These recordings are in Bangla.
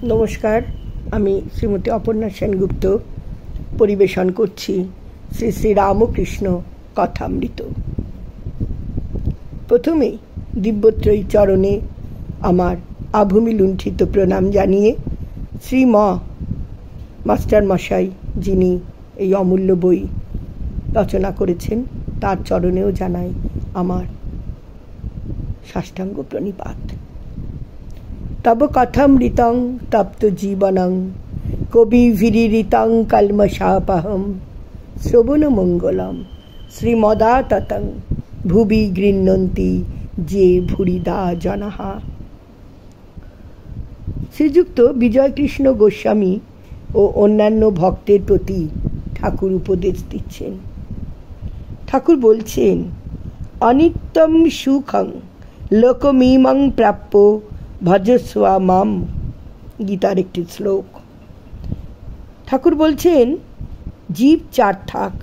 নমস্কার, আমি শ্রীমতী অপর্ণা সেনগুপ্ত পরিবেশন করছি শ্রী শ্রী রামকৃষ্ণ কথামৃত। প্রথমেই দিব্যত্রয়ী চরণে আমার আভূমি লুণ্ঠিত প্রণাম জানিয়ে শ্রীম মাস্টার মশাই, যিনি এই অমূল্য বই রচনা করেছেন, তার চরণেও জানাই আমার সাষ্টাঙ্গ প্রণিপাত। তব কথামৃতং তপ্ত জীবনং কবিভিরিরিতং কলমশাপহম শ্রবণমঙ্গলম শ্রীমদাততং ভুবি গৃহ্ণন্তি যে ভুরিদা জনাঃ। শ্রীযুক্ত বিজয়কৃষ্ণ গোস্বামী ও অন্যান্য ভক্তের প্রতি ঠাকুর উপদেশ দিচ্ছেন। ঠাকুর বলছেন, অনিত্যম সুখং লোকমিমং প্রাপ্য ভজস্ব মাম। গীতার একটি শ্লোক। ঠাকুর বলছেন, জীব চার থাক,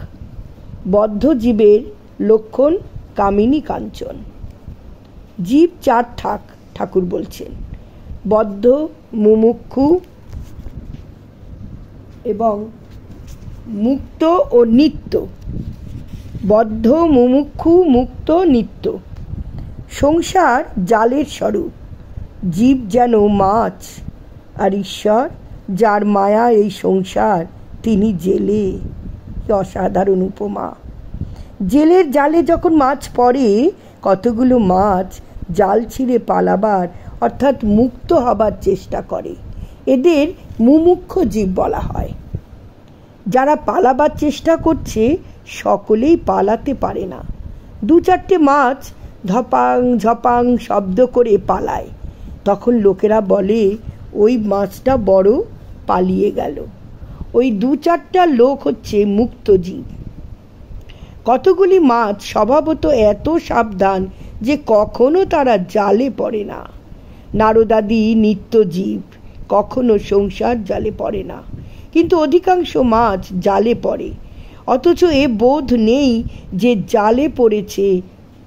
বদ্ধ জীবের লক্ষণ কামিনী কাঞ্চন। জীব চার থাক, ঠাকুর বলছেন, বদ্ধ, মুমুক্ষু এবং মুক্ত ও নিত্য। বদ্ধ, মুমুক্ষু, মুক্ত, নিত্য। সংসার জালের স্বরূপ। জীব যেন মাছ, আর ঈশ্বর, যার মায়া এই সংসার, তিনি জেলে। অসাধারণ উপমা। জেলের জালে যখন মাছ পড়ে, কতগুলো মাছ জাল ছিঁড়ে পালাবার অর্থাৎ মুক্ত হবার চেষ্টা করে। এদের মুমুক্ষু জীব বলা হয়। যারা পালাবার চেষ্টা করছে, সকলেই পালাতে পারে না। দু চারটে মাছ ধপাং ঝপাং শব্দ করে পালায়। তখন লোকেরা বলে, ওই মাছটা বড় পালিয়ে গেল। ওই দু চারটা লোক হচ্ছে মুক্ত জীব। কতগুলি মাছ স্বভাবত এত সাবধান যে কখনো তারা জালে পড়ে না। নারদাদি নিত্য জীব, কখনো সংসার জালে পড়ে না, কিন্তু অধিকাংশ মাছ জালে পড়ে। অথচ এ বোধ নেই যে জালে পড়েছে,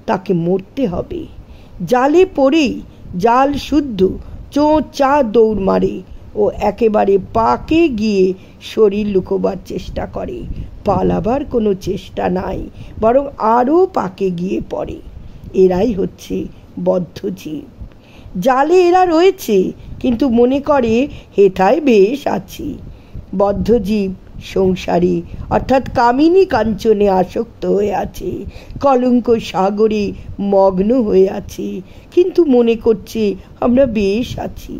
তাকে মরতে হবে। জালে পড়েই জাল শুদ্ধ চোঁচা দৌড় মারে ও একেবারে পাকে গিয়ে শরীর লুকোবার চেষ্টা করে। পালাবার কোনো চেষ্টা নাই, বরং আরও পাকে গিয়ে পড়ে। এরাই হচ্ছে বদ্ধ জীব। জালে এরা রয়েছে, কিন্তু মনে করে হেথায় বেশ আছি। বদ্ধ জীব সংসারী অর্থাৎ কামিনী কাঞ্চনে আসক্ত হয়ে আছে, কলঙ্ক সাগরে মগ্ন হয়ে আছে, কিন্তু মনে করছে আমরা বেশ আছি।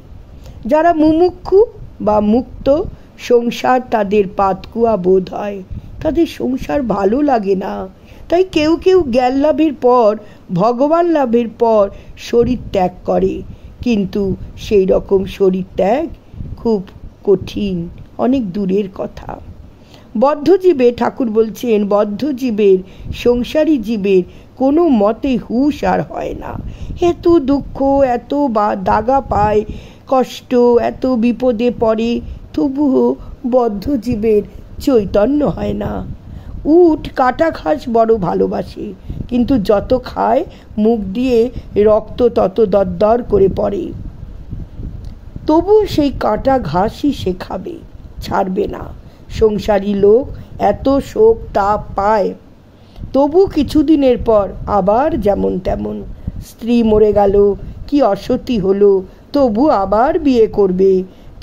যারা মুমুক্ষু বা মুক্ত, সংসার তাদের পাতকুয়া বোধ হয়, তাদের সংসার ভালো লাগে না। তাই কেউ কেউ জ্ঞান লাভের পর, ভগবান লাভের পর শরীর ত্যাগ করে, কিন্তু সেই রকম শরীর ত্যাগ খুব কঠিন, অনেক দূরের কথা। বদ্ধজীবে ঠাকুর বলছেন, বদ্ধ জীবের, সংসারী জীবের কোনো মতে হুঁশ আর হয় না। এত দুঃখ, এত দাগা পায়, কষ্ট, এত বিপদে পড়ে, তবুও বদ্ধ জীবের চৈতন্য হয় না। উট কাটা ঘাস বড় ভালোবাসে, কিন্তু যত খায় মুখ দিয়ে রক্ত তত দরদর করে পড়ে। তবুও সেই কাটা ঘাসই সে খাবে, ছাড়বে না। সংসারী লোক এত শোক তাপ পায়, তবু কিছুদিনের পর আবার যেমন তেমন। স্ত্রী মরে গেল, কি অসতী হলো, তবু আবার বিয়ে করবে।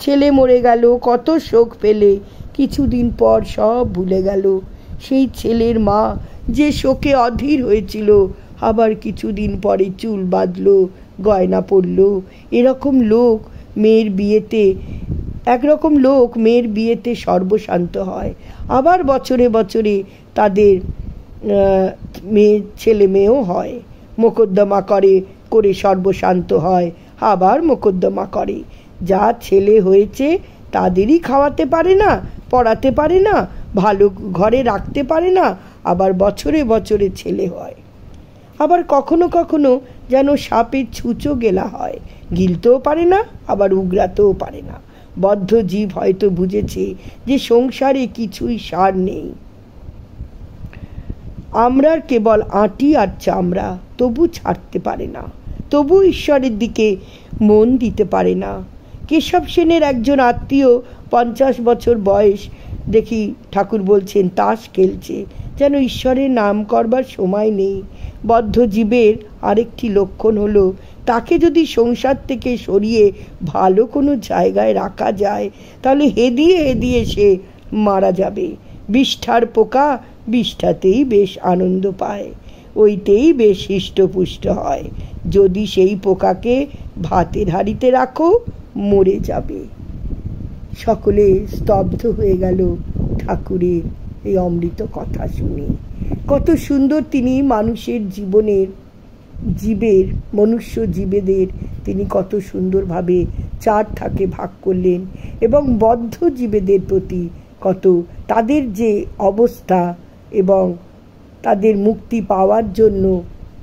ছেলে মরে গেল, কত শোক পেলে, কিছুদিন পর সব ভুলে গেল। সেই ছেলের মা যে শোকে অধীর হয়েছিল, আবার কিছুদিন পরে চুল বাঁধল, গয়না পরল। এরকম লোক মেয়ের বিয়েতে, একরকম লোক মেয়ের বিয়েতে সর্বশান্ত হয়, আবার বছরে বছরে তাদের ছেলে মেয়েও হয়। মোকদ্দমা করে সর্বশান্ত হয়, আবার মোকদ্দমা করে। যা ছেলে হয়েছে তাদেরই খাওয়াতে পারে না, পড়াতে পারে না, ভালো ঘরে রাখতে পারে না, আবার বছরে বছরে ছেলে হয়। আবার কখনো কখনো যেন সাপের ছুঁচো গেলা হয়, গিলতেও পারে না, আবার উগরাতেও পারে না। বদ্ধ জীব হয়তো বুঝেছে যে সংসারে কিছুই সার নেই। আমরার কেবল আঁটি আর চামড়া, তবু ছাড়তে পারে না, তবু ঈশ্বরের দিকে মন দিতে পারে না। কেশব সেনের একজন আত্মীয় 50 বছর বয়স দেখি ঠাকুর বলছেন তাস খেলছে, যেন ঈশ্বরের নাম করবার সময় নেই। বদ্ধ জীবের আরেকটি লক্ষণ হলো তাকে যদি সংসার থেকে সরিয়ে ভালো কোনো জায়গায় রাখা যায় তাহলে হেদিয়ে হেদিয়ে সে মারা যাবে। বিষ্ঠার পোকা বিষ্ঠাতেই বেশ আনন্দ পায়, ওইতেই বেশ হৃষ্টপুষ্ট হয়। যদি সেই পোকাকে ভাতের হাঁড়িতে রাখো মরে যাবে। সকলে স্তব্ধ হয়ে গেল ঠাকুরের এই অমৃত কথা শুনে। কত সুন্দর তিনি মানুষের জীবের মনুষ্য জীবেদের তিনি কত সুন্দরভাবে 4 ভাগে ভাগ করলেন এবং বদ্ধ জীবেদের প্রতি কত তাদের যে অবস্থা এবং তাদের মুক্তি পাওয়ার জন্য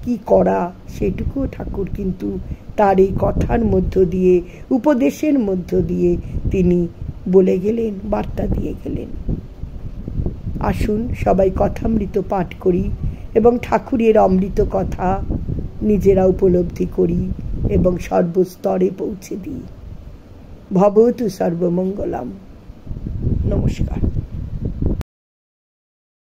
কি করা সেটুকু ঠাকুর কিন্তু তার এই কথার মধ্য দিয়ে, উপদেশের মধ্য দিয়ে তিনি বলে গেলেন, বার্তা দিয়ে গেলেন। আসুন সবাই কথামৃত পাঠ করি এবং ঠাকুরের অমৃত কথা নিজেরা উপলব্ধি করি এবং সর্বস্তরে পৌঁছে দিই। ভবতু সর্বমঙ্গলম। নমস্কার।